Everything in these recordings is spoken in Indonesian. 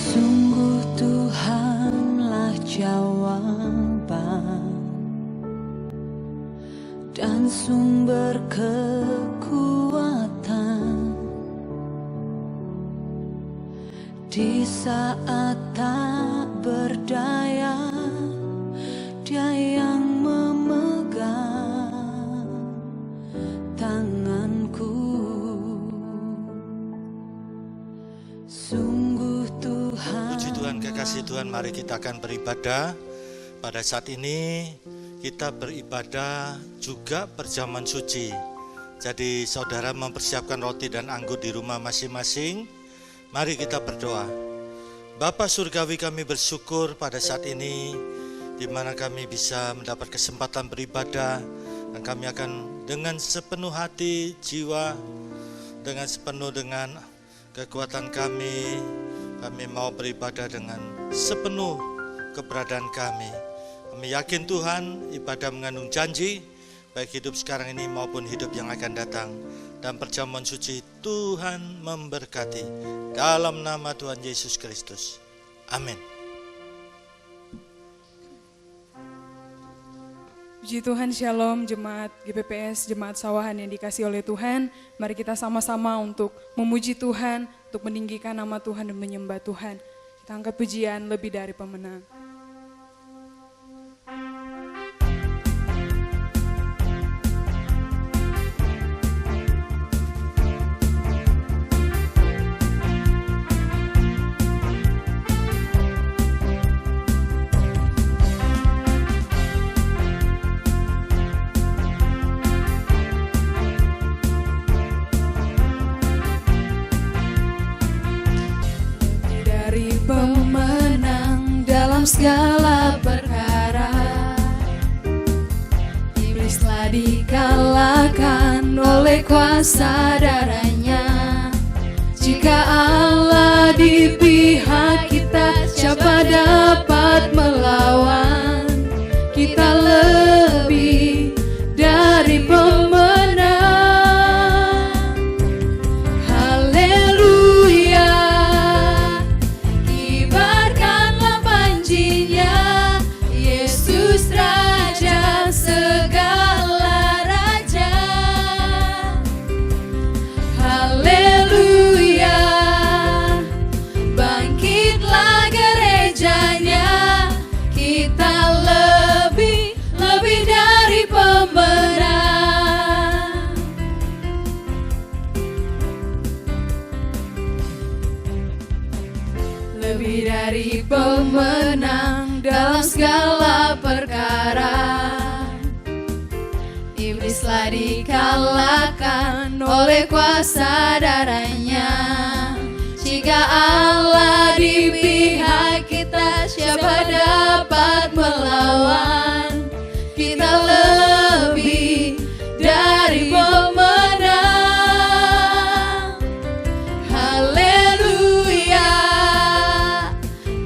Sungguh Tuhanlah jawaban dan sumber kekuatan di saat tak berdaya. Dia yang memegang tanganku. Sungguh Tuhan. Puji Tuhan, kekasih Tuhan, mari kita akan beribadah. Pada saat ini kita beribadah juga berjaman suci. Jadi saudara mempersiapkan roti dan anggur di rumah masing-masing. Mari kita berdoa. Bapa surgawi, kami bersyukur pada saat ini di mana kami bisa mendapat kesempatan beribadah, dan kami akan dengan sepenuh hati, jiwa, dengan sepenuh dengan kekuatan kami mau beribadah dengan sepenuh keberadaan kami. Kami yakin Tuhan, ibadah mengandung janji, baik hidup sekarang ini maupun hidup yang akan datang. Dan perjamuan suci Tuhan memberkati. Dalam nama Tuhan Yesus Kristus. Amin. Puji Tuhan, Shalom Jemaat GPPS, Jemaat Sawahan yang dikasih oleh Tuhan. Mari kita sama-sama untuk memuji Tuhan, untuk meninggikan nama Tuhan dan menyembah Tuhan. Kita angkat pujian lebih dari pemenang. Segala perkara iblislah dikalahkan oleh kuasa darahnya. Jika Allah di pihak kita, siapa dapat melawan? Kita lebih dari pemenang. Haleluya, kibarkanlah panjinya, Yesus Raja segala raja. Haleluya, bangkitlah gerejanya, kita lebih dari pemenang. Lebih dari pemenang dalam segala perkara. Iblislah dikalahkan oleh kuasa darahnya. Jika Allah di pihak kita, siapa dapat melawan? Kita lebih dari pemenang. Haleluya,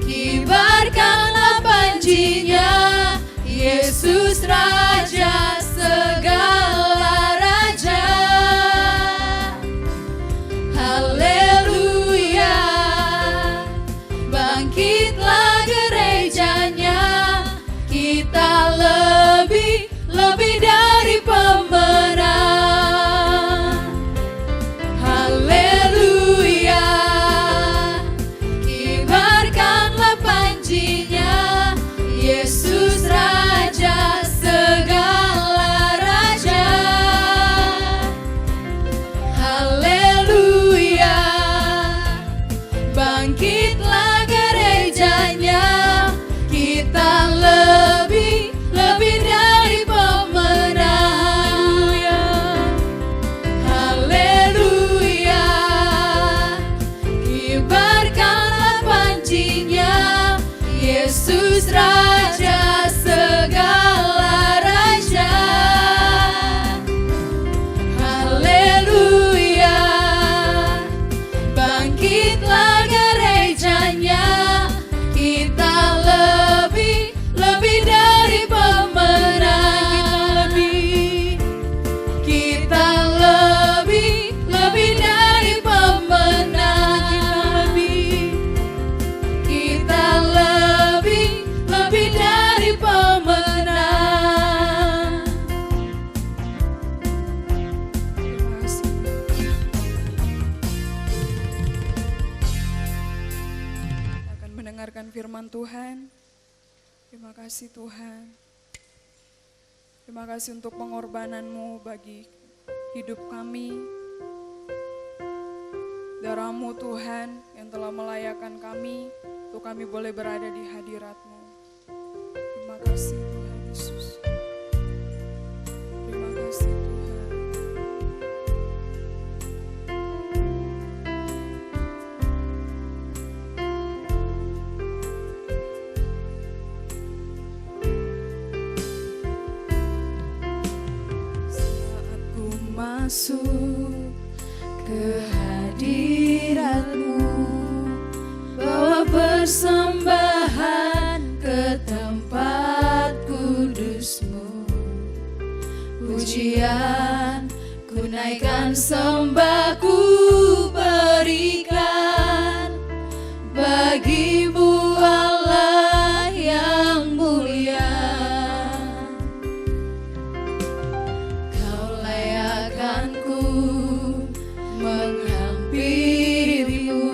kibarkanlah panjinya, Yesus Raja segala raja. Haleluya, bangkitlah gerejanya, kita lebih dari pemenang. Haleluya, kibarkanlah panjinya, Yesus Raja segala raja. Haleluya, bangkitlah gerejanya, kita lebih dari pemenang. Haleluya, kibarkanlah panjinya, Yesus Raja segala raja. Haleluya, bangkitlah gerejanya, kita lebih dari pemenang. Kita lebih dari pemenang. mendengarkan firman Tuhan. Terima kasih Tuhan. Terima kasih untuk pengorbanan-Mu bagi hidup kami. Darah-Mu Tuhan yang telah melayakkan kami untuk kami boleh berada di hadirat-Mu. Terima kasih Tuhan Yesus. Terima kasih Tuhan. Saat ku masuk ke hadirat-Mu, bawa persembahan ke tempat kudus-Mu. Pujian ku naikkan, sembah ku berikan bagi-Mu Allah yang mulia. Kau layakkanku menghampirimu,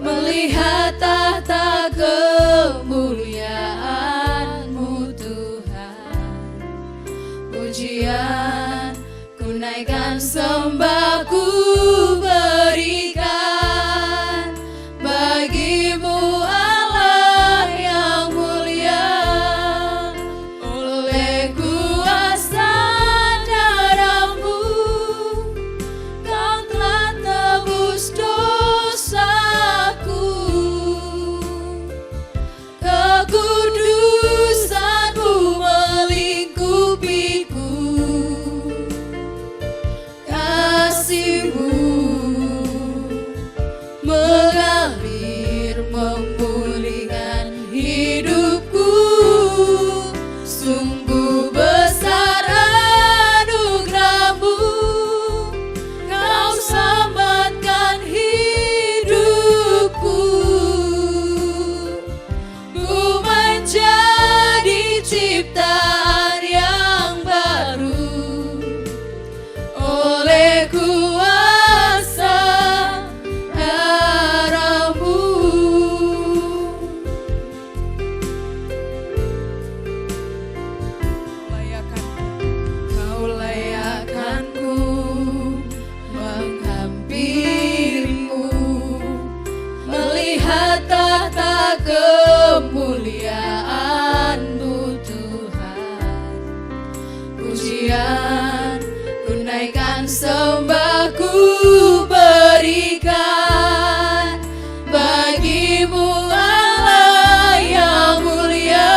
melihat tahta kemuliaan-Mu Tuhan. Pujian ku naikkan, sembah ku berikan bagi-Mu Allah yang mulia. Oleh kuasa darah-Mu, Kau telah tebus dosaku. Kekudusan-Mu melingkupiku. Kasih-Mu mengalir memulihkan hidupku. Sungguh besar anugerah-Mu, Kau selamatkan hidupku. Ku menjadi ciptaan yang baru oleh kuasa darah-Mu. Kau layakkanku menghampirimu, melihat tahta kemuliaan-Mu Tuhan. Pujian ku naikkan, sembah ku berikan bagi-Mu Allah yang mulia.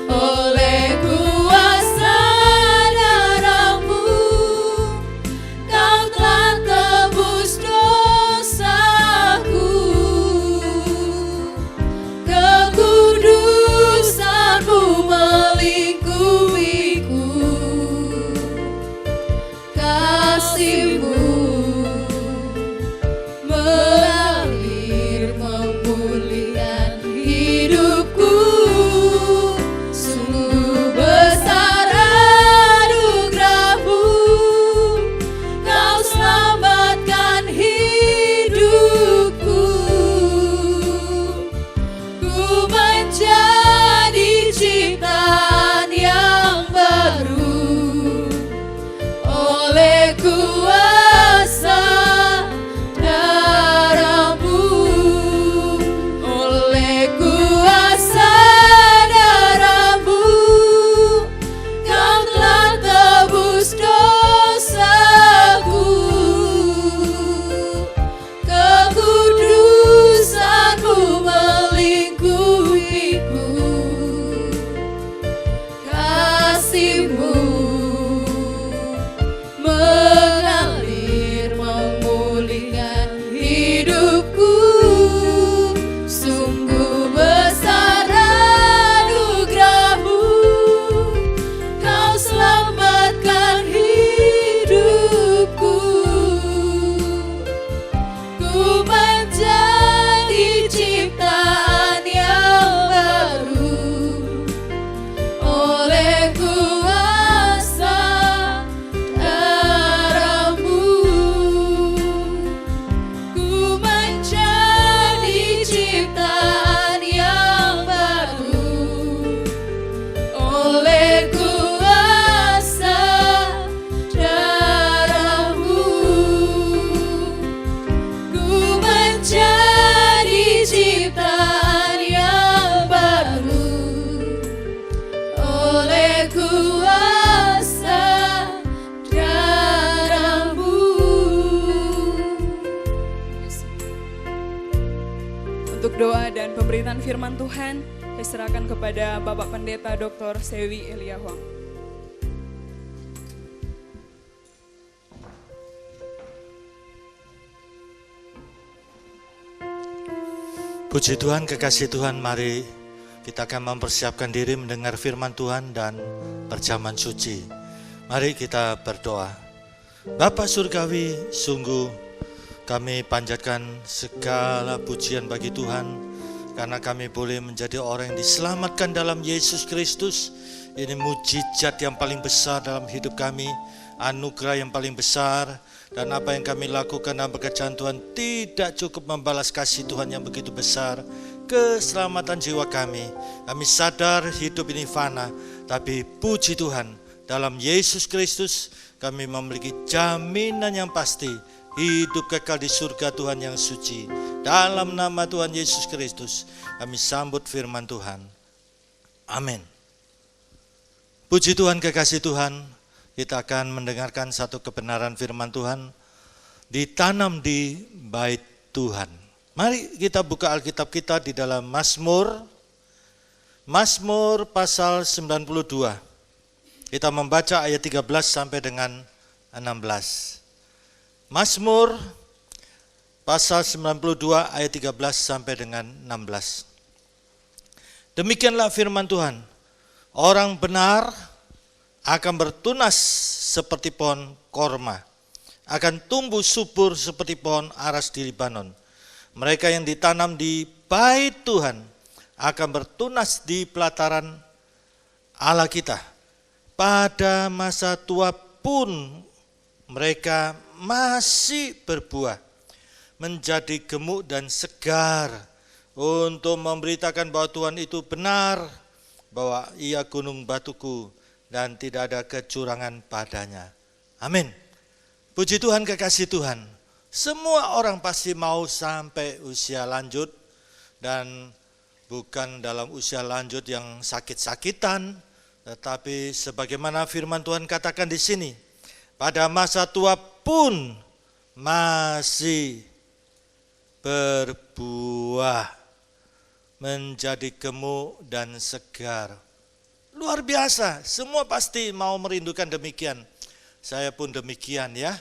Oleh kuasa darah-Mu, Kau telah tebus dosaku. Kekudusan-Mu melingkupiku. Kasih-Mu mengalir memulihkan hidupku. Sungguh besar anugerah-Mu, Kau selamatkan hidupku. Ku menjadi ciptaan yang baru oleh kuasa darah-Mu. Oleh kuasa darah-Mu, Kau telah tebus dosaku. Kekudusan-Mu melingkupiku. Kasih-Mu mengalir memulihkan hidupku. Sungguh besar anugerah-Mu, Kau selamatkan hidupku. Ku menjadi ciptaan yang baru oleh kuasa darah-Mu. Ku menjadi ciptaan Untuk doa dan pemberitaan firman Tuhan, saya serahkan kepada Bapak Pendeta Dr. Sewi Elia Huang. Puji Tuhan, kekasih Tuhan, mari kita akan mempersiapkan diri mendengar firman Tuhan dan perjamuan suci. Mari kita berdoa. Bapa Surgawi, sungguh kami panjatkan segala pujian bagi Tuhan, karena kami boleh menjadi orang yang diselamatkan dalam Yesus Kristus. Ini mujizat yang paling besar dalam hidup kami, anugerah yang paling besar. Dan apa yang kami lakukan dalam pekerjaan Tuhan tidak cukup membalas kasih Tuhan yang begitu besar, keselamatan jiwa kami. Kami sadar hidup ini fana, tapi puji Tuhan, dalam Yesus Kristus kami memiliki jaminan yang pasti, hidup kekal di surga Tuhan yang suci. Dalam nama Tuhan Yesus Kristus kami sambut firman Tuhan. Amin. Puji Tuhan, kekasih Tuhan, kita akan mendengarkan satu kebenaran firman Tuhan ditanam di bait Tuhan. Mari kita buka Alkitab kita di dalam Mazmur pasal 92. Kita membaca ayat 13 sampai dengan 16. Mazmur pasal 92 ayat 13 sampai dengan 16. Demikianlah firman Tuhan. Orang benar akan bertunas seperti pohon korma, akan tumbuh subur seperti pohon aras di Libanon. Mereka yang ditanam di bait Tuhan akan bertunas di pelataran Allah kita. Pada masa tua pun mereka masih berbuah, menjadi gemuk dan segar, untuk memberitakan bahwa Tuhan itu benar, bahwa Ia gunung batuku dan tidak ada kecurangan padanya. Amin. Puji Tuhan, kekasih Tuhan. Semua orang pasti mau sampai usia lanjut, dan bukan dalam usia lanjut yang sakit-sakitan, tetapi sebagaimana firman Tuhan katakan di sini, pada masa tua pun masih berbuah, menjadi gemuk dan segar. Luar biasa, semua pasti mau merindukan demikian. Saya pun demikian ya.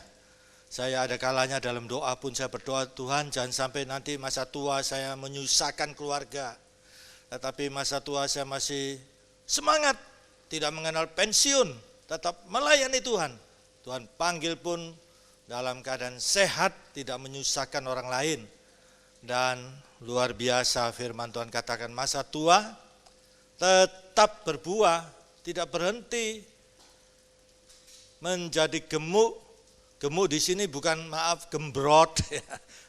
Saya ada kalanya dalam doa pun saya berdoa, Tuhan jangan sampai nanti masa tua saya menyusahkan keluarga. Tetapi masa tua saya masih semangat, tidak mengenal pensiun, tetap melayani Tuhan. Tuhan panggil pun dalam keadaan sehat, tidak menyusahkan orang lain. Dan luar biasa firman Tuhan katakan, masa tua tetap berbuah, tidak berhenti, menjadi gemuk. Gemuk di sini bukan gembrot,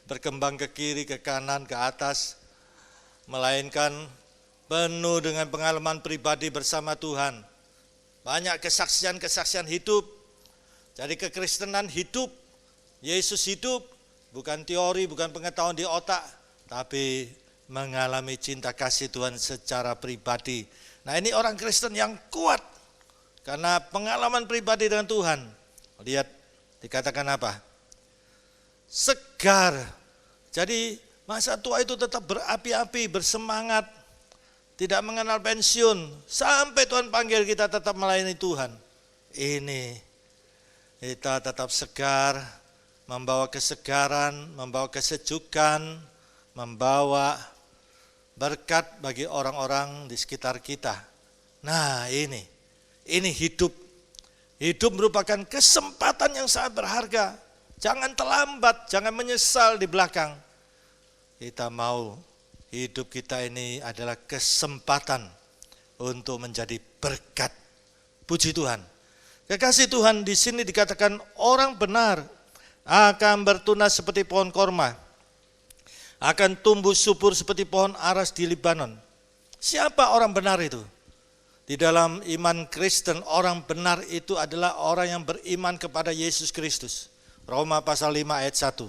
berkembang ke kiri, ke kanan, ke atas, melainkan penuh dengan pengalaman pribadi bersama Tuhan. Banyak kesaksian-kesaksian hidup. Jadi kekristenan hidup, Yesus hidup, bukan teori, bukan pengetahuan di otak, tapi mengalami cinta kasih Tuhan secara pribadi. Nah, ini orang Kristen yang kuat karena pengalaman pribadi dengan Tuhan. Lihat dikatakan apa? Segar. Jadi masa tua itu tetap berapi-api, bersemangat, tidak mengenal pensiun, sampai Tuhan panggil kita tetap melayani Tuhan. Ini kita tetap segar, membawa kesegaran, membawa kesejukan, membawa berkat bagi orang-orang di sekitar kita. Nah, ini hidup. Hidup merupakan kesempatan yang sangat berharga. Jangan terlambat, jangan menyesal di belakang. Kita mau hidup kita ini adalah kesempatan untuk menjadi berkat. Puji Tuhan. Kekasih Tuhan, di sini dikatakan orang benar akan bertunas seperti pohon korma, akan tumbuh subur seperti pohon aras di Libanon. Siapa orang benar itu? Di dalam iman Kristen, orang benar itu adalah orang yang beriman kepada Yesus Kristus. Roma pasal 5 ayat 1.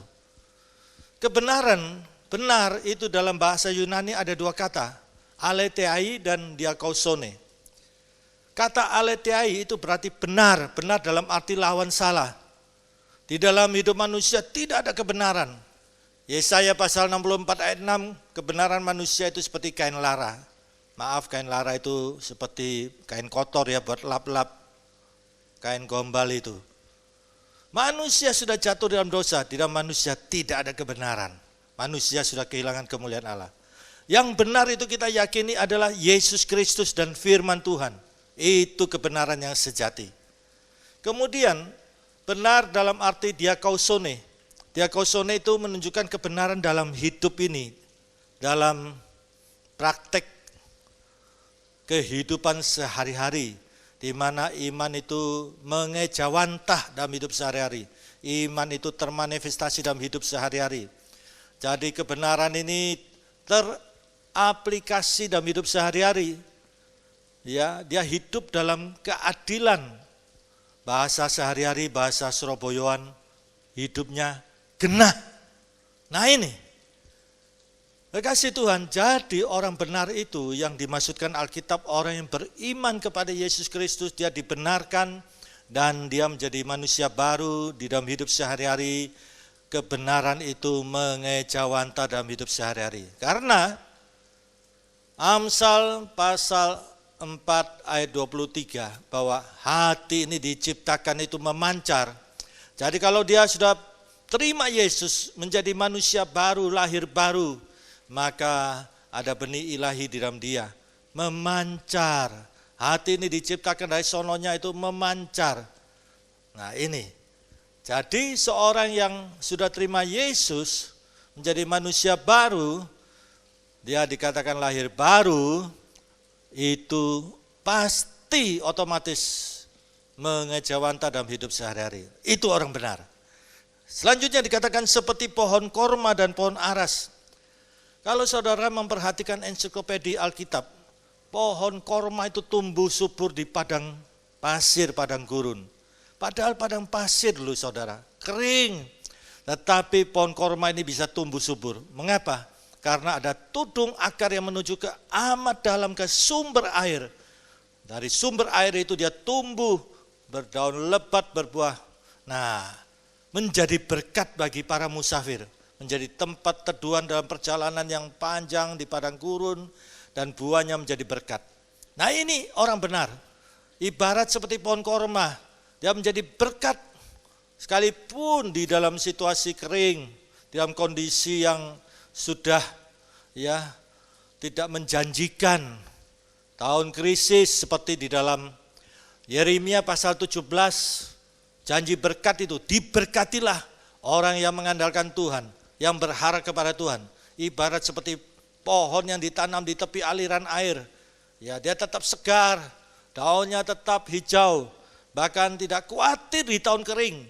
Kebenaran, benar itu dalam bahasa Yunani ada dua kata, aletheai dan diakausone. Kata aletheai itu berarti benar, benar dalam arti lawan salah. Di dalam hidup manusia tidak ada kebenaran. Yesaya pasal 64 ayat 6, kebenaran manusia itu seperti kain lara. Maaf, kain lara itu seperti kain kotor ya, buat lap-lap, kain gombal itu. Manusia sudah jatuh dalam dosa, di dalam manusia tidak ada kebenaran. Manusia sudah kehilangan kemuliaan Allah. Yang benar itu kita yakini adalah Yesus Kristus dan firman Tuhan. Itu kebenaran yang sejati. Kemudian benar dalam arti diakausone. Diakausone itu menunjukkan kebenaran dalam hidup ini, dalam praktek kehidupan sehari-hari, di mana iman itu mengejawantah dalam hidup sehari-hari. Iman itu termanifestasi dalam hidup sehari-hari. Jadi kebenaran ini teraplikasi dalam hidup sehari-hari. Ya, dia hidup dalam keadilan. Bahasa sehari-hari, bahasa Surabayaan, hidupnya genah. Nah ini, kekasih Tuhan, jadi orang benar itu yang dimaksudkan Alkitab, orang yang beriman kepada Yesus Kristus, dia dibenarkan dan dia menjadi manusia baru di dalam hidup sehari-hari. Kebenaran itu mengejawantah dalam hidup sehari-hari. Karena Amsal pasal 4 ayat 23 bahwa hati ini diciptakan itu memancar. Jadi kalau dia sudah terima Yesus menjadi manusia baru, lahir baru, maka ada benih ilahi di dalam dia, memancar. Hati ini diciptakan dari sononya itu memancar. Nah ini, jadi seorang yang sudah terima Yesus menjadi manusia baru, dia dikatakan lahir baru, itu pasti otomatis mengejawantah dalam hidup sehari-hari. Itu orang benar. Selanjutnya dikatakan seperti pohon korma dan pohon aras. Kalau saudara memperhatikan ensiklopedia Alkitab, pohon korma itu tumbuh subur di padang pasir, padang gurun. Padahal padang pasir dulu saudara, kering. Tetapi pohon korma ini bisa tumbuh subur. Mengapa? Karena ada tudung akar yang menuju ke amat dalam, ke sumber air. Dari sumber air itu dia tumbuh, berdaun lebat, berbuah. Nah, menjadi berkat bagi para musafir, menjadi tempat teduhan dalam perjalanan yang panjang di padang gurun, dan buahnya menjadi berkat. Nah ini orang benar, ibarat seperti pohon korma, dia menjadi berkat sekalipun di dalam situasi kering, di dalam kondisi yang sudah ya tidak menjanjikan, tahun krisis seperti di dalam Yeremia pasal 17, janji berkat itu, diberkatilah orang yang mengandalkan Tuhan, yang berharap kepada Tuhan. Ibarat seperti pohon yang ditanam di tepi aliran air. Ya, dia tetap segar, daunnya tetap hijau, bahkan tidak khawatir di tahun kering.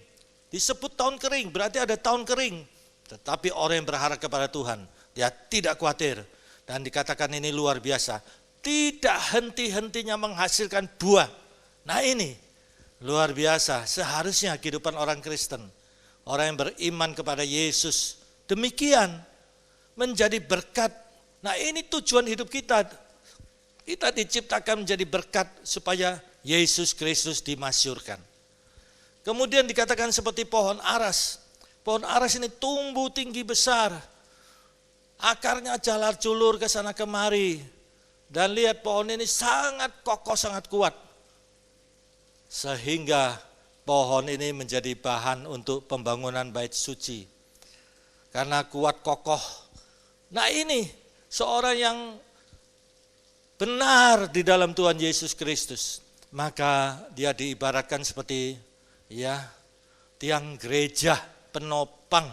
Disebut tahun kering, berarti ada tahun kering. Tetapi orang yang berharap kepada Tuhan, dia tidak khawatir. Dan dikatakan ini luar biasa, tidak henti-hentinya menghasilkan buah. Nah ini, luar biasa, seharusnya kehidupan orang Kristen, orang yang beriman kepada Yesus, demikian menjadi berkat. Nah ini tujuan hidup kita. Kita diciptakan menjadi berkat supaya Yesus Kristus dimasyurkan. Kemudian dikatakan seperti pohon aras. Pohon aras ini tumbuh tinggi besar. Akarnya jalar julur ke sana kemari. Dan lihat pohon ini sangat kokoh, sangat kuat. Sehingga pohon ini menjadi bahan untuk pembangunan bait suci. Karena kuat kokoh. Nah ini seorang yang benar di dalam Tuhan Yesus Kristus. Maka dia diibaratkan seperti ya tiang gereja, penopang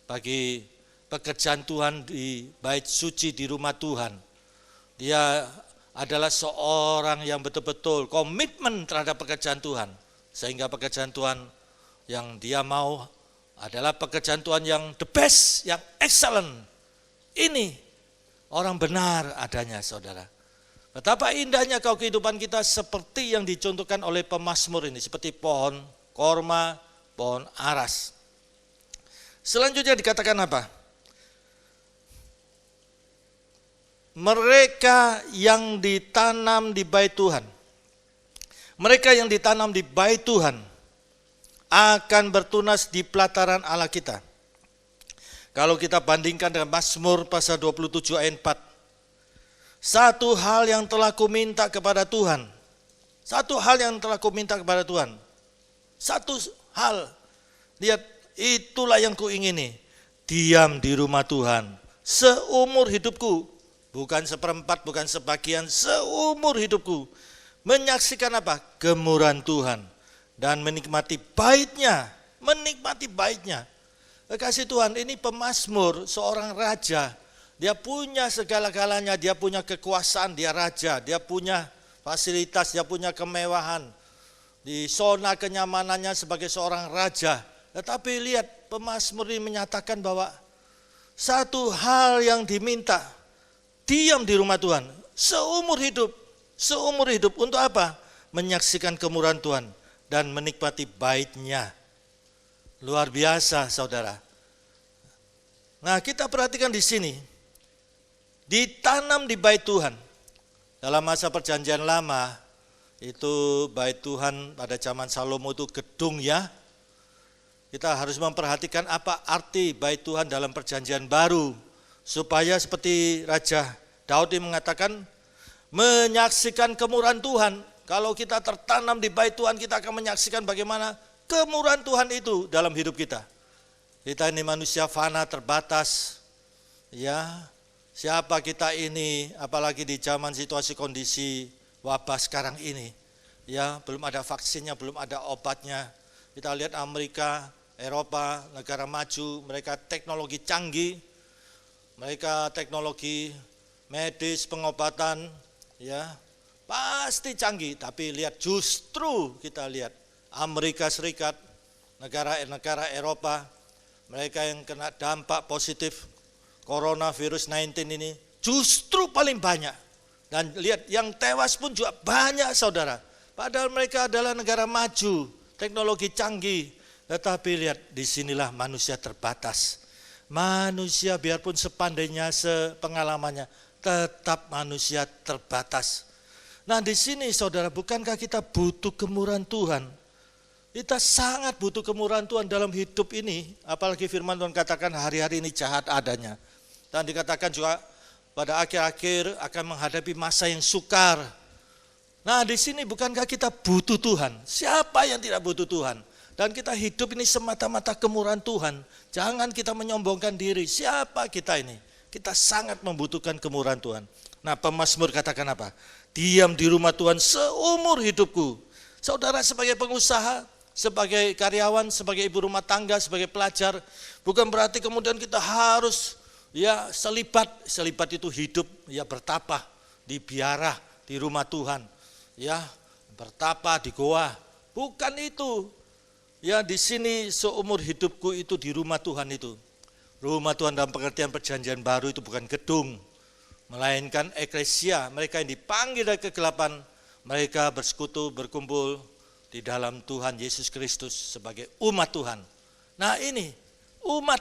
bagi pekerjaan Tuhan di bait suci di rumah Tuhan. Dia adalah seorang yang betul-betul komitmen terhadap pekerjaan Tuhan. Sehingga pekerjaan Tuhan yang dia mau adalah pekerjaan Tuhan yang the best, yang excellent. Ini orang benar adanya saudara. Betapa indahnya kau kehidupan kita seperti yang dicontohkan oleh pemazmur ini. Seperti pohon korma, pohon aras. Selanjutnya dikatakan apa? Mereka yang ditanam di bait Tuhan. Mereka yang ditanam di bait Tuhan akan bertunas di pelataran Allah kita. Kalau kita bandingkan dengan Mazmur pasal 27 ayat 4. Satu hal yang telah kuminta kepada Tuhan. Satu hal yang telah kuminta kepada Tuhan. Satu hal. Lihat, itulah yang kuingini. Diam di rumah Tuhan seumur hidupku. Bukan seperempat, bukan sebagian, seumur hidupku. Menyaksikan apa? Kemurahan Tuhan. Dan menikmati baitnya. Menikmati baitnya. Kekasih Tuhan, ini pemazmur, seorang raja. Dia punya segala-galanya, dia punya kekuasaan, dia raja. Dia punya fasilitas, dia punya kemewahan. Di zona kenyamanannya sebagai seorang raja. Tetapi lihat, pemazmur ini menyatakan bahwa satu hal yang diminta, diam di rumah Tuhan seumur hidup. Seumur hidup untuk apa? Menyaksikan kemurahan Tuhan dan menikmati baitnya. Luar biasa, saudara. Nah, kita perhatikan di sini. Ditanam di bait Tuhan. Dalam masa perjanjian lama, itu bait Tuhan pada zaman Salomo itu gedung ya. Kita harus memperhatikan apa arti bait Tuhan dalam perjanjian baru. Supaya seperti Raja Daud ini mengatakan, menyaksikan kemurahan Tuhan. Kalau kita tertanam di bait Tuhan, kita akan menyaksikan bagaimana kemurahan Tuhan itu dalam hidup kita. Kita ini manusia fana terbatas. Ya, siapa kita ini, apalagi di zaman situasi kondisi wabah sekarang ini. Ya, belum ada vaksinnya, belum ada obatnya. Kita lihat Amerika, Eropa, negara maju, mereka teknologi canggih, mereka teknologi medis, pengobatan, ya pasti canggih. Tapi lihat, justru kita lihat Amerika Serikat, negara-negara Eropa, mereka yang kena dampak positif coronavirus 19 ini justru paling banyak. Dan lihat, yang tewas pun juga banyak, saudara. Padahal mereka adalah negara maju, teknologi canggih. Tetapi lihat, disinilah manusia terbatas. Manusia biarpun sepandainya, sepengalamannya, tetap manusia terbatas. Nah, di sini saudara, bukankah kita butuh kemurahan Tuhan? Kita sangat butuh kemurahan Tuhan dalam hidup ini. Apalagi firman Tuhan katakan hari-hari ini jahat adanya. Dan dikatakan juga pada akhir-akhir akan menghadapi masa yang sukar. Nah, di sini bukankah kita butuh Tuhan? Siapa yang tidak butuh Tuhan? Dan kita hidup ini semata-mata kemurahan Tuhan. Jangan kita menyombongkan diri. Siapa kita ini? Kita sangat membutuhkan kemurahan Tuhan. Nah, pemazmur katakan apa? Diam di rumah Tuhan seumur hidupku. Saudara, sebagai pengusaha, sebagai karyawan, sebagai ibu rumah tangga, sebagai pelajar, bukan berarti kemudian kita harus ya selibat itu hidup ya bertapa di biara di rumah Tuhan, ya bertapa di goa. Bukan itu. Ya, di sini seumur hidupku itu di rumah Tuhan itu. Rumah Tuhan dalam pengertian perjanjian baru itu bukan gedung, melainkan eklesia, mereka yang dipanggil dari kegelapan, mereka bersekutu, berkumpul di dalam Tuhan Yesus Kristus sebagai umat Tuhan. Nah, ini umat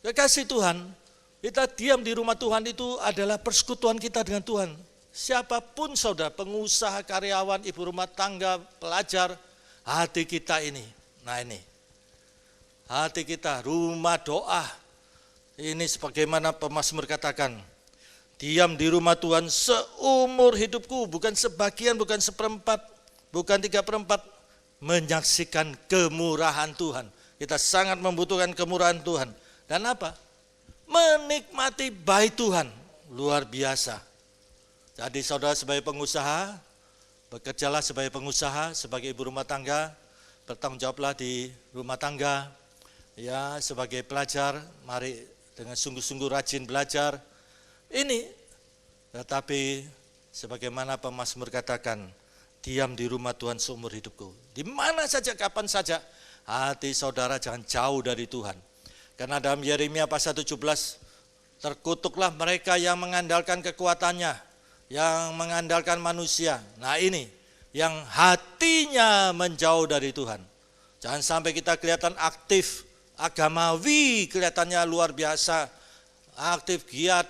kekasih Tuhan, kita diam di rumah Tuhan itu adalah persekutuan kita dengan Tuhan. Siapapun saudara, pengusaha, karyawan, ibu rumah tangga, pelajar, hati kita ini, nah ini, hati kita, rumah doa. Ini sebagaimana pemazmur katakan, diam di rumah Tuhan seumur hidupku, bukan sebagian, bukan seperempat, bukan 3/4, menyaksikan kemurahan Tuhan. Kita sangat membutuhkan kemurahan Tuhan. Dan apa? Menikmati bait Tuhan, luar biasa. Jadi saudara sebagai pengusaha, bekerjalah sebagai pengusaha, sebagai ibu rumah tangga, bertanggung jawablah di rumah tangga. Ya, sebagai pelajar, mari dengan sungguh-sungguh rajin belajar. Ini, tetapi sebagaimana pemazmur katakan, diam di rumah Tuhan seumur hidupku. Di mana saja, kapan saja, hati saudara jangan jauh dari Tuhan. Karena dalam Yeremia pasal 17, terkutuklah mereka yang mengandalkan kekuatannya, yang mengandalkan manusia. Nah, ini yang hatinya menjauh dari Tuhan. Jangan sampai kita kelihatan aktif, agamawi, kelihatannya luar biasa, aktif, giat,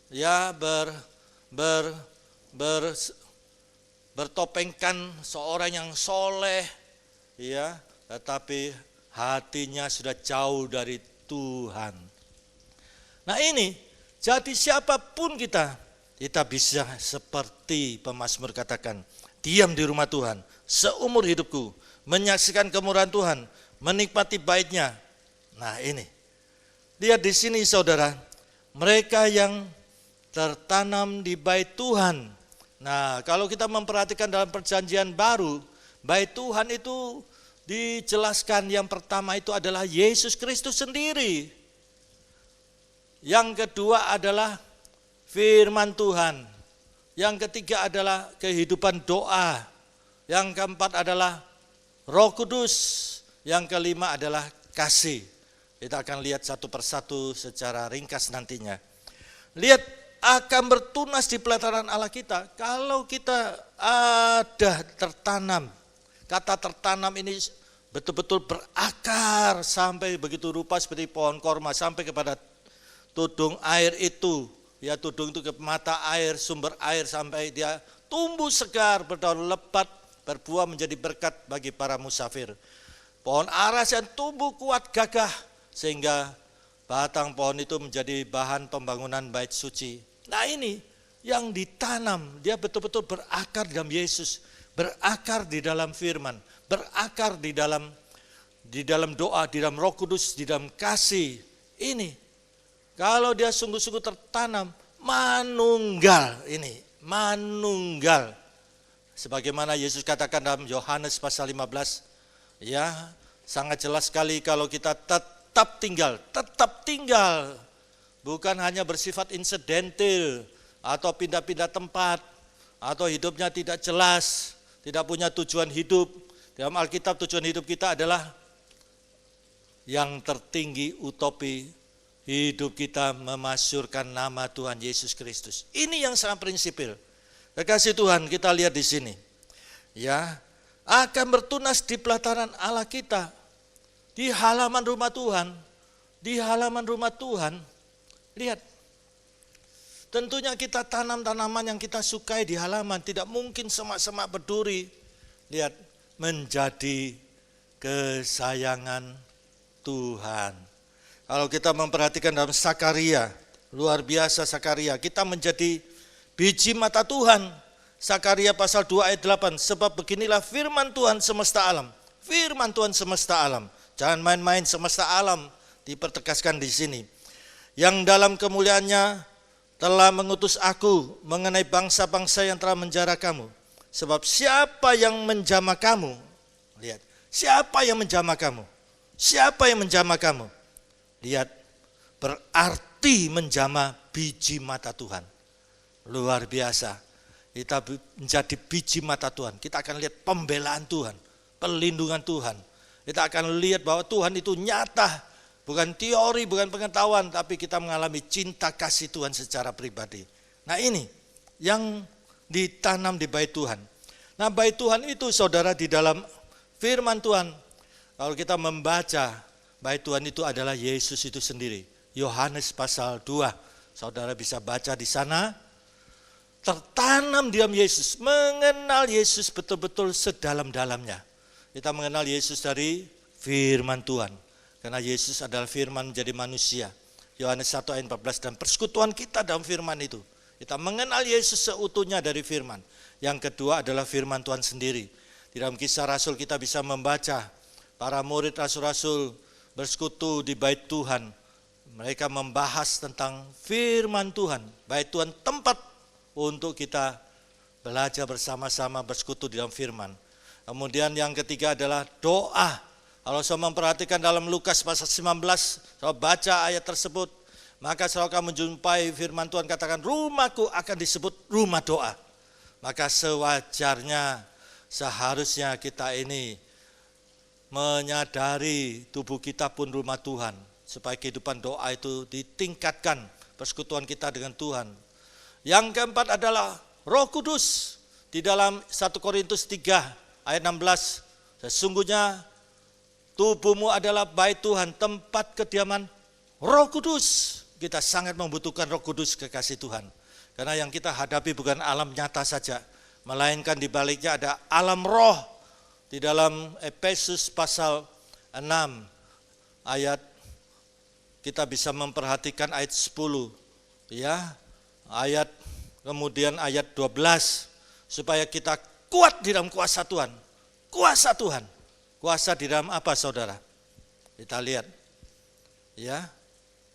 ya bertopengkan seorang yang soleh, ya, tetapi hatinya sudah jauh dari Tuhan. Nah ini, jadi siapapun kita bisa seperti pemazmur katakan, diam di rumah Tuhan seumur hidupku, menyaksikan kemurahan Tuhan, menikmati baitnya. Nah ini, lihat di sini saudara, mereka yang tertanam di bait Tuhan. Nah kalau kita memperhatikan dalam perjanjian baru, bait Tuhan itu dijelaskan yang pertama itu adalah Yesus Kristus sendiri. Yang kedua adalah firman Tuhan. Yang ketiga adalah kehidupan doa. Yang keempat adalah Roh Kudus. Yang kelima adalah kasih. Kita akan lihat satu persatu secara ringkas nantinya. Lihat, akan bertunas di pelataran Allah kita kalau kita ada tertanam. Kata tertanam ini betul-betul berakar sampai begitu rupa seperti pohon korma sampai kepada tudung air itu. Ya, tudung itu ke mata air, sumber air sampai dia tumbuh segar, berdaun lebat, berbuah menjadi berkat bagi para musafir. Pohon ara yang tumbuh kuat gagah sehingga batang pohon itu menjadi bahan pembangunan bait suci. Nah ini yang ditanam, dia betul-betul berakar dalam Yesus, berakar di dalam firman, berakar di dalam doa, di dalam Roh Kudus, di dalam kasih. Ini kalau dia sungguh-sungguh tertanam, manunggal ini, manunggal. Sebagaimana Yesus katakan dalam Yohanes pasal 15, ya sangat jelas sekali kalau kita tetap tinggal. Bukan hanya bersifat insidental atau pindah-pindah tempat atau hidupnya tidak jelas, tidak punya tujuan hidup. Dalam Alkitab tujuan hidup kita adalah yang tertinggi utopi. Hidup kita memasyurkan nama Tuhan Yesus Kristus. Ini yang sangat prinsipil. Kekasih Tuhan, kita lihat di sini. Ya, akan bertunas di pelataran Allah kita. Di halaman rumah Tuhan. Di halaman rumah Tuhan. Lihat. Tentunya kita tanam tanaman yang kita sukai di halaman. Tidak mungkin semak-semak berduri. Lihat, menjadi kesayangan Tuhan. Kalau kita memperhatikan dalam Sakaria, luar biasa Sakaria, kita menjadi biji mata Tuhan. Sakaria pasal 2 ayat 8, sebab beginilah firman Tuhan semesta alam. Firman Tuhan semesta alam. Jangan main-main semesta alam, dipertegaskan di sini. Yang dalam kemuliaannya telah mengutus aku mengenai bangsa-bangsa yang telah menjara kamu. Sebab siapa yang menjamah kamu? Lihat, siapa yang menjamah kamu? Siapa yang menjamah kamu? Lihat, berarti menjamah biji mata Tuhan. Luar biasa. Kita menjadi biji mata Tuhan. Kita akan lihat pembelaan Tuhan, perlindungan Tuhan. Kita akan lihat bahwa Tuhan itu nyata. Bukan teori, bukan pengetahuan, tapi kita mengalami cinta kasih Tuhan secara pribadi. Nah ini yang ditanam di bait Tuhan. Nah bait Tuhan itu saudara di dalam firman Tuhan. Kalau kita membaca, bait Tuhan itu adalah Yesus itu sendiri. Yohanes pasal 2. Saudara bisa baca di sana. Tertanam diam Yesus. Mengenal Yesus betul-betul sedalam-dalamnya. Kita mengenal Yesus dari firman Tuhan. Karena Yesus adalah firman menjadi manusia. Yohanes 1 ayat 14. Dan persekutuan kita dalam firman itu. Kita mengenal Yesus seutuhnya dari firman. Yang kedua adalah firman Tuhan sendiri. Di dalam Kisah Rasul kita bisa membaca. Para murid rasul-rasul bersekutu di bait Tuhan. Mereka membahas tentang firman Tuhan. Bait Tuhan tempat untuk kita belajar bersama-sama bersekutu di dalam firman. Kemudian yang ketiga adalah doa. Kalau saya memperhatikan dalam Lukas pasal 19, saya baca ayat tersebut. Maka kalau kamu menjumpai firman Tuhan katakan, rumahku akan disebut rumah doa. Maka sewajarnya, seharusnya kita ini menyadari tubuh kita pun rumah Tuhan, supaya kehidupan doa itu ditingkatkan, persekutuan kita dengan Tuhan. Yang keempat adalah Roh Kudus. Di dalam 1 Korintus 3 ayat 16, sesungguhnya tubuhmu adalah bait Tuhan, tempat kediaman Roh Kudus. Kita sangat membutuhkan Roh Kudus, kekasih Tuhan. Karena yang kita hadapi bukan alam nyata saja, melainkan di baliknya ada alam roh. Di dalam Efesus pasal ayat kita bisa memperhatikan ayat 10 ya. Kemudian ayat 12 supaya kita kuat di dalam kuasa Tuhan. Kuasa Tuhan. Kuasa di dalam apa saudara? Kita lihat. Ya.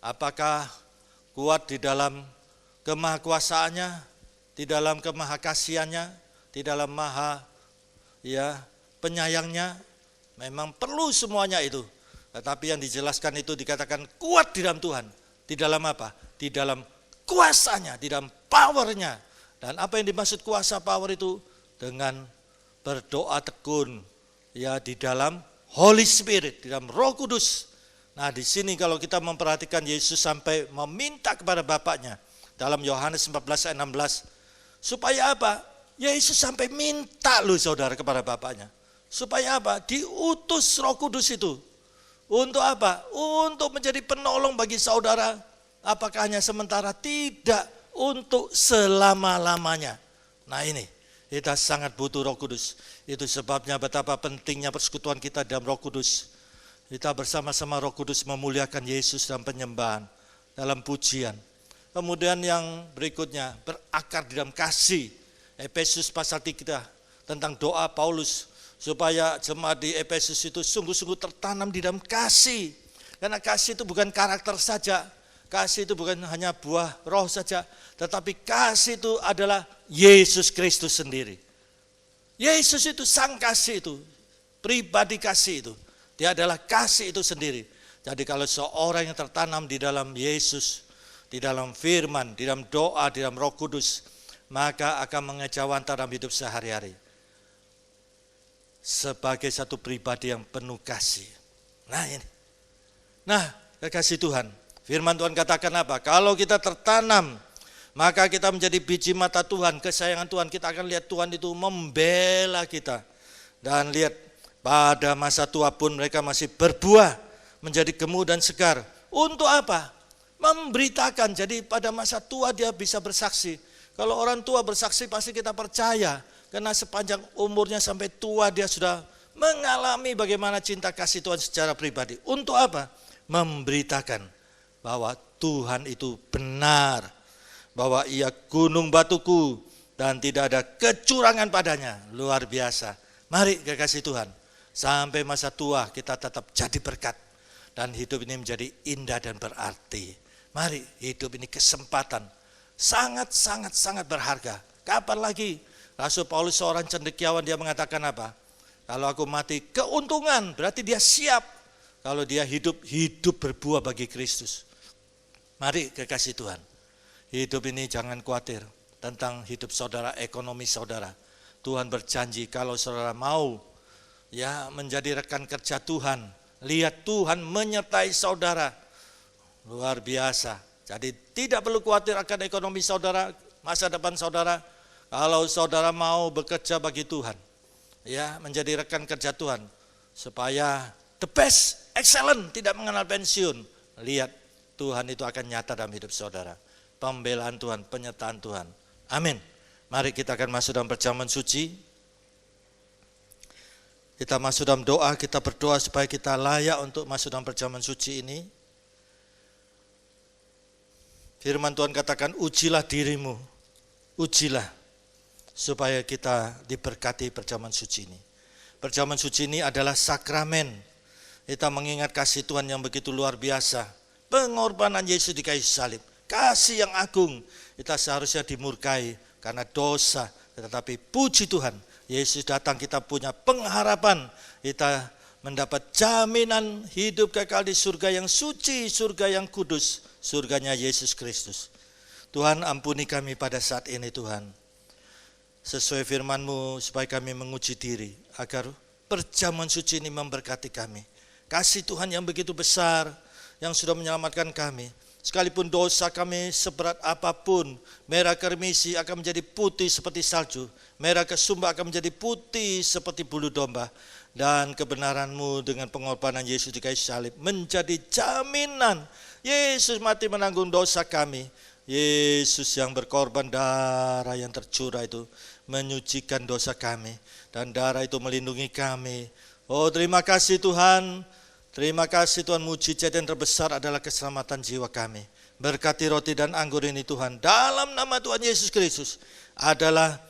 Apakah kuat di dalam kemahakuasaannya, di dalam kemahakasiannya, di dalam penyayangnya? Memang perlu semuanya itu. Tetapi yang dijelaskan itu dikatakan kuat di dalam Tuhan. Di dalam apa? Di dalam kuasanya, di dalam powernya. Dan apa yang dimaksud kuasa power itu? Dengan berdoa tekun ya di dalam Holy Spirit, di dalam Roh Kudus. Nah, di sini kalau kita memperhatikan Yesus sampai meminta kepada Bapaknya dalam Yohanes 14 ayat 16. Supaya apa? Yesus sampai minta loh saudara kepada Bapaknya. Supaya apa? Diutus Roh Kudus itu. Untuk apa? Untuk menjadi penolong bagi saudara. Apakah hanya sementara? Tidak, untuk selama-lamanya. Nah ini, kita sangat butuh Roh Kudus. Itu sebabnya betapa pentingnya persekutuan kita dalam Roh Kudus. Kita bersama-sama Roh Kudus memuliakan Yesus dalam penyembahan, dalam pujian. Kemudian yang berikutnya, berakar di dalam kasih. Efesus pasal 3 tentang doa Paulus. Supaya jemaat di Efesus itu sungguh-sungguh tertanam di dalam kasih. Karena kasih itu bukan karakter saja. Kasih itu bukan hanya buah roh saja. Tetapi kasih itu adalah Yesus Kristus sendiri. Yesus itu sang kasih itu. Pribadi kasih itu. Dia adalah kasih itu sendiri. Jadi kalau seorang yang tertanam di dalam Yesus, di dalam firman, di dalam doa, di dalam Roh Kudus, maka akan mengejawantah dalam hidup sehari-hari. Sebagai satu pribadi yang penuh kasih. Nah ini. Nah, kekasih Tuhan. Firman Tuhan katakan apa? Kalau kita tertanam, maka kita menjadi biji mata Tuhan, kesayangan Tuhan. Kita akan lihat Tuhan itu membela kita. Dan lihat, pada masa tua pun mereka masih berbuah, menjadi gemuk dan segar. Untuk apa? Memberitakan. Jadi pada masa tua dia bisa bersaksi. Kalau orang tua bersaksi pasti kita percaya. Karena sepanjang umurnya sampai tua dia sudah mengalami bagaimana cinta kasih Tuhan secara pribadi. Untuk apa? Memberitakan bahwa Tuhan itu benar. Bahwa ia gunung batuku dan tidak ada kecurangan padanya. Luar biasa. Mari kekasih Tuhan. Sampai masa tua kita tetap jadi berkat. Dan hidup ini menjadi indah dan berarti. Mari hidup ini kesempatan. Sangat berharga. Kapan lagi? Rasul Paulus seorang cendekiawan, dia mengatakan apa? Kalau aku mati keuntungan, berarti dia siap. Kalau dia hidup berbuah bagi Kristus. Mari kekasih Tuhan. Hidup ini jangan khawatir tentang hidup saudara, ekonomi saudara. Tuhan berjanji kalau saudara mau ya menjadi rekan kerja Tuhan, lihat Tuhan menyertai saudara. Luar biasa. Jadi tidak perlu khawatir akan ekonomi saudara, masa depan saudara. Kalau saudara mau bekerja bagi Tuhan, ya menjadi rekan kerja Tuhan, supaya the best, excellent, tidak mengenal pensiun. Lihat Tuhan itu akan nyata dalam hidup saudara. Pembelaan Tuhan, penyertaan Tuhan. Amin. Mari kita akan masuk dalam perjamuan suci. Kita masuk dalam doa, kita berdoa supaya kita layak untuk masuk dalam perjamuan suci ini. Firman Tuhan katakan, ujilah dirimu, ujilah. Supaya kita diberkati perjamuan suci ini. Perjamuan suci ini adalah sakramen. Kita mengingat kasih Tuhan yang begitu luar biasa. Pengorbanan Yesus di kayu salib. Kasih yang agung. Kita seharusnya dimurkai karena dosa. Tetapi puji Tuhan, Yesus datang, kita punya pengharapan. Kita mendapat jaminan hidup kekal di surga yang suci, surga yang kudus. Surganya Yesus Kristus. Tuhan ampuni kami pada saat ini Tuhan. Sesuai firman-Mu supaya kami menguji diri agar perjamuan suci ini memberkati kami. Kasih Tuhan yang begitu besar yang sudah menyelamatkan kami. Sekalipun dosa kami seberat apapun, merah kermisi akan menjadi putih seperti salju, merah kesumba akan menjadi putih seperti bulu domba. Dan kebenaran-Mu dengan pengorbanan Yesus di kayu salib menjadi jaminan. Yesus mati menanggung dosa kami. Yesus yang berkorban, darah yang tercurah itu menyucikan dosa kami, dan darah itu melindungi kami. Oh terima kasih Tuhan, Terima kasih Tuhan, mujizat yang terbesar adalah keselamatan jiwa kami. Berkati roti dan anggur ini Tuhan, dalam nama Tuhan Yesus Kristus, adalah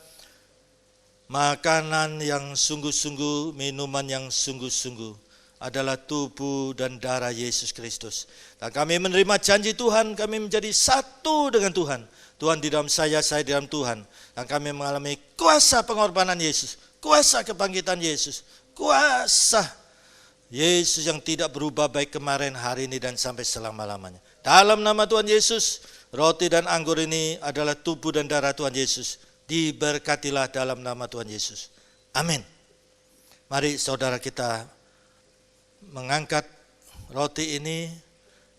makanan yang sungguh-sungguh, minuman yang sungguh-sungguh, adalah tubuh dan darah Yesus Kristus. Dan kami menerima janji Tuhan, kami menjadi satu dengan Tuhan. Tuhan di dalam saya di dalam Tuhan. Dan kami mengalami kuasa pengorbanan Yesus, kuasa kebangkitan Yesus, kuasa Yesus yang tidak berubah baik kemarin, hari ini, dan sampai selama-lamanya. Dalam nama Tuhan Yesus, roti dan anggur ini adalah tubuh dan darah Tuhan Yesus. Diberkatilah dalam nama Tuhan Yesus. Amin. Mari saudara kita mengangkat roti ini,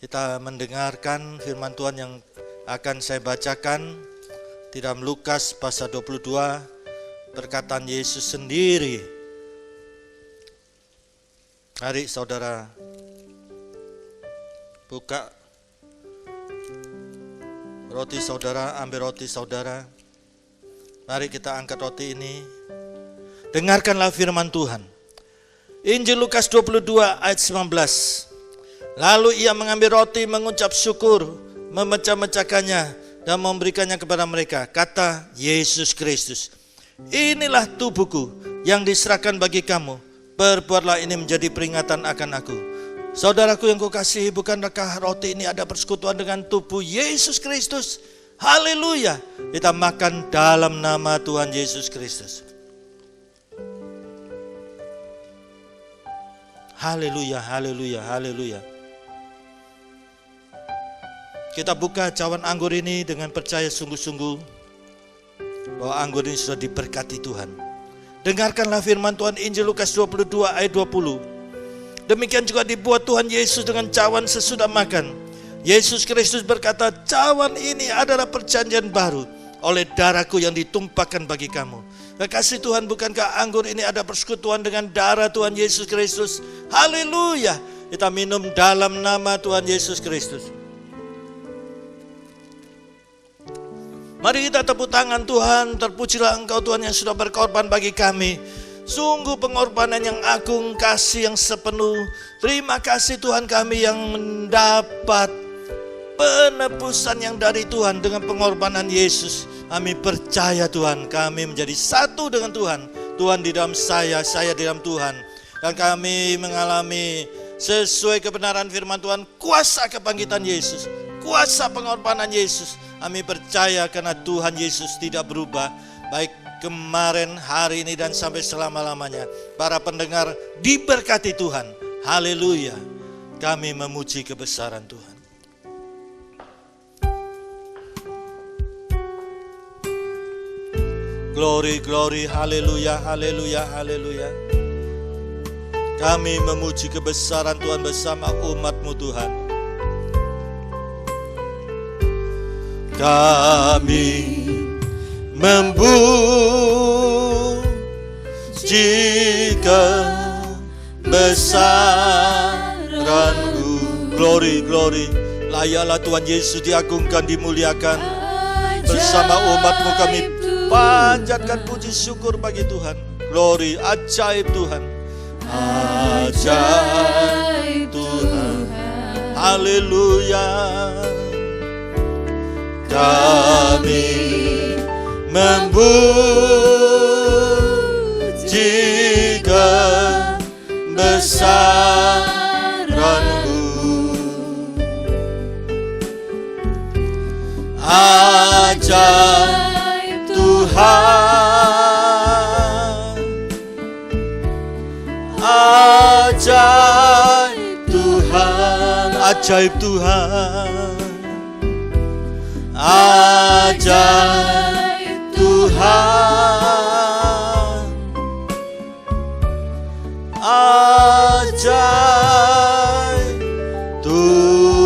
kita mendengarkan firman Tuhan yang akan saya bacakan di dalam Lukas pasal 22, perkataan Yesus sendiri. Mari saudara buka roti saudara, ambil roti saudara. Mari kita angkat roti ini. Dengarkanlah firman Tuhan. Injil Lukas 22 ayat 19. Lalu ia mengambil roti, mengucap syukur, memecah-mecahkannya dan memberikannya kepada mereka. Kata Yesus Kristus, inilah tubuhku yang diserahkan bagi kamu. Berbuatlah ini menjadi peringatan akan aku. Saudaraku yang kukasihi, bukankah roti ini ada persekutuan dengan tubuh Yesus Kristus? Haleluya. Kita makan dalam nama Tuhan Yesus Kristus. Haleluya, haleluya, haleluya. Kita buka cawan anggur ini dengan percaya sungguh-sungguh bahwa anggur ini sudah diberkati Tuhan. Dengarkanlah firman Tuhan, Injil Lukas 22 ayat 20. Demikian juga dibuat Tuhan Yesus dengan cawan sesudah makan. Yesus Kristus berkata, cawan ini adalah perjanjian baru oleh darahku yang ditumpahkan bagi kamu. Kekasih Tuhan, bukankah anggur ini ada persekutuan dengan darah Tuhan Yesus Kristus? Haleluya. Kita minum dalam nama Tuhan Yesus Kristus. Mari kita tepuk tangan. Tuhan, terpujilah Engkau Tuhan yang sudah berkorban bagi kami. Sungguh pengorbanan yang agung, kasih yang sepenuh. Terima kasih Tuhan, kami yang mendapat penebusan yang dari Tuhan dengan pengorbanan Yesus. Kami percaya Tuhan, kami menjadi satu dengan Tuhan. Tuhan di dalam saya di dalam Tuhan. Dan kami mengalami sesuai kebenaran firman Tuhan, kuasa kebangkitan Yesus, kuasa pengorbanan Yesus. Kami percaya karena Tuhan Yesus tidak berubah, baik kemarin, hari ini, dan sampai selama-lamanya. Para pendengar diberkati Tuhan. Haleluya. Kami memuji kebesaran Tuhan. Glory, glory, haleluya, haleluya, haleluya. Kami memuji kebesaran Tuhan bersama umat-Mu Tuhan. Kami memuji kebesaran-Mu. Glory, glory. Layaklah Tuhan Yesus diagungkan, dimuliakan. Bersama umat-Mu kami panjatkan puji syukur bagi Tuhan. Glory, ajaib Tuhan. Ajaib Tuhan. Haleluya. Kami memuji kebesaran-Mu. Ajaib Tuhan. Ajaib Tuhan. Ajaib Tuhan. Ajaib Tuhan. Ajaib Tuhan.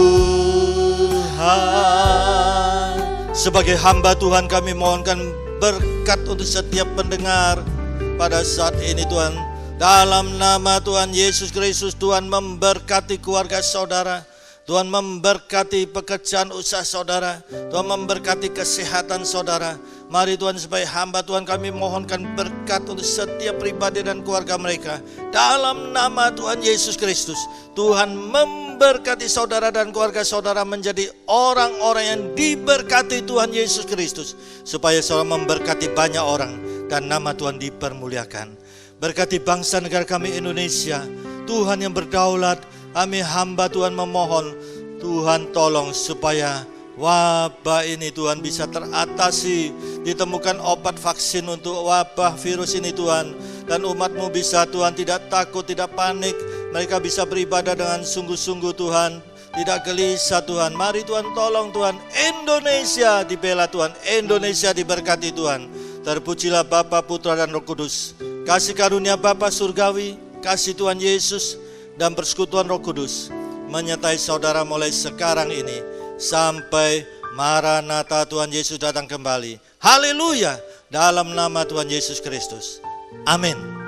Sebagai hamba Tuhan, kami mohonkan berkat untuk setiap pendengar pada saat ini Tuhan. Dalam nama Tuhan Yesus Kristus, Tuhan memberkati keluarga saudara. Tuhan memberkati pekerjaan usaha saudara, Tuhan memberkati kesehatan saudara. Mari Tuhan, sebagai hamba Tuhan kami mohonkan berkat untuk setiap pribadi dan keluarga mereka. Dalam nama Tuhan Yesus Kristus, Tuhan memberkati saudara dan keluarga saudara menjadi orang-orang yang diberkati Tuhan Yesus Kristus, supaya saudara memberkati banyak orang dan nama Tuhan dipermuliakan. Berkati bangsa negara kami Indonesia, Tuhan yang berdaulat. Kami hamba Tuhan memohon, Tuhan tolong supaya wabah ini Tuhan bisa teratasi. Ditemukan obat vaksin untuk wabah virus ini Tuhan. Dan umat-Mu bisa Tuhan tidak takut, tidak panik. Mereka bisa beribadah dengan sungguh-sungguh Tuhan, tidak gelisah Tuhan. Mari Tuhan tolong Tuhan, Indonesia dibela Tuhan, Indonesia diberkati Tuhan. Terpujilah Bapa, Putra dan Roh Kudus. Kasih karunia Bapa surgawi, kasih Tuhan Yesus dan persekutuan Roh Kudus menyertai saudara mulai sekarang ini sampai Maranatha Tuhan Yesus datang kembali. Haleluya, dalam nama Tuhan Yesus Kristus. Amin.